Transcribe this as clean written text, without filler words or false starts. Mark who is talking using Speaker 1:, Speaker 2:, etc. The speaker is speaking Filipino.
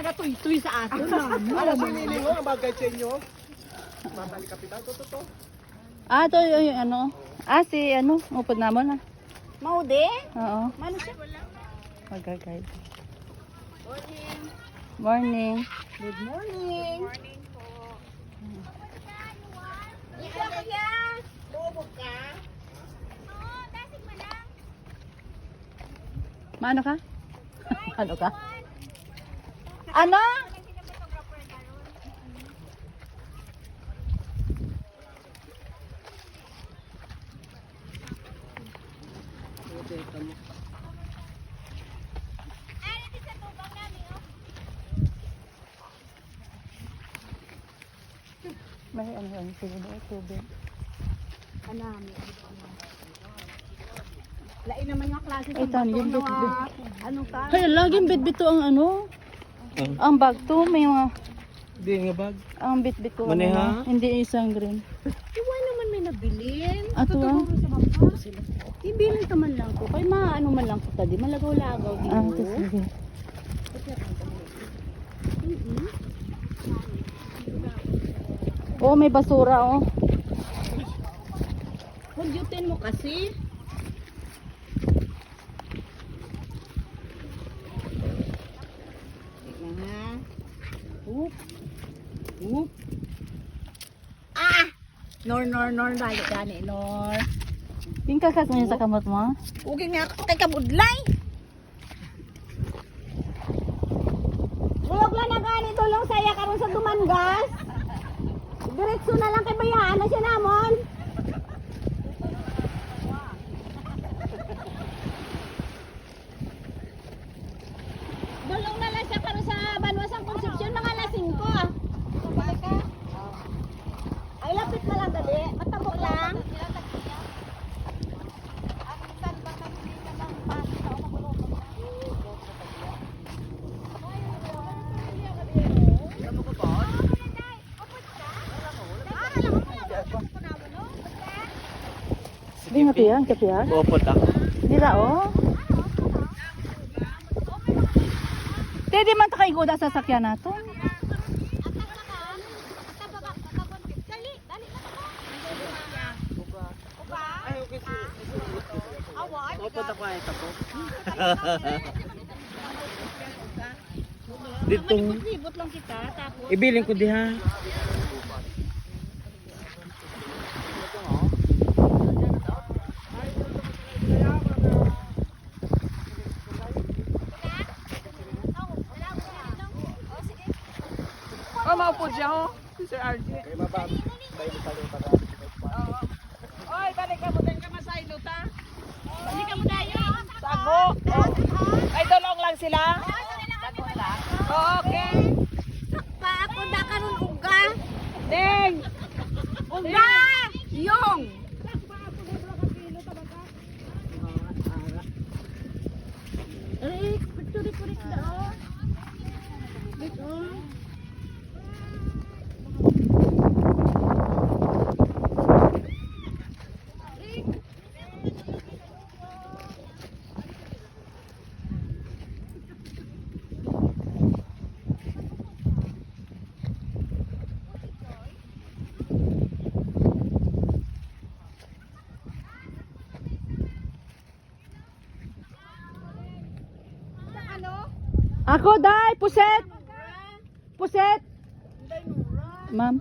Speaker 1: nagatuy-tuy sa ato.
Speaker 2: Ano si Nilingo ang bagay sa inyo? Babalik kapitan to.
Speaker 3: Ah, to yung ano. Ah, si ano, upod namon ah.
Speaker 1: Maude?
Speaker 3: Oo.
Speaker 1: Mano siya?
Speaker 3: Mag-guide. Morning.
Speaker 1: Good morning. Morning po. Ika kaya? Bubog ka? Oo, dasig mo lang.
Speaker 3: Maano ka? Ano ka? Ano? May ano yan, tubig.
Speaker 1: Anami. Lain naman nga klase
Speaker 3: Ay, tan, yung bit-bit.
Speaker 1: Ano ka?
Speaker 3: Ay, laging bit-bit to ang ano. Ang bag to, may mga,
Speaker 2: Hindi nga bag.
Speaker 3: ang bit-bit ko.
Speaker 2: Maneha?
Speaker 3: Ano, hindi isang green.
Speaker 1: Iwa naman may nabilin.
Speaker 3: Ato ah.
Speaker 1: Ibilin ka man lang ko. Kay maano man lang ko tadi. Malagaw-lagaw dito.
Speaker 3: Ah, sige. Oh, may basura oh.
Speaker 1: Hudyutin mo kasi. Tignan nga. Oop. Oop. Ah! Nor. Dali gani, Nor.
Speaker 3: Yung kakas mo yun sa kamot mo?
Speaker 1: Ugin nga ako kay kabudlay. Bulog lang na gani tulong saya karon sa Dumangas. Diretso na lang kay bayaan na siya namon. Dulong na lang siya karon sa Banwasang Concepcion mga alas 5 ah. Balik ka. Ay lapit na lang dali, matabo lang.
Speaker 3: Hindi nga tiyan, katiyan.
Speaker 2: Bopot ako.
Speaker 3: Dira oh. Pwede man takay goda sa sakyan nato.
Speaker 2: Bopot ako ay tapo. Ditong
Speaker 1: Libot lang kita tapos
Speaker 2: ibilin ko diha. Oh, maupo siya ho. Sir RJ. Kay mabab. Tayo taga.
Speaker 1: Oy, balik ka mo din ka masaylo ta. Balik ka mo dayo.
Speaker 2: Tago. Ay dolong lang sila.
Speaker 1: Tago lang.
Speaker 2: Okay.
Speaker 1: Pa ako da karon uga.
Speaker 2: Ding.
Speaker 1: Uga! Yung. Kurik na oh. Dito.
Speaker 3: Ako dai, puset. Puset. Ma'am.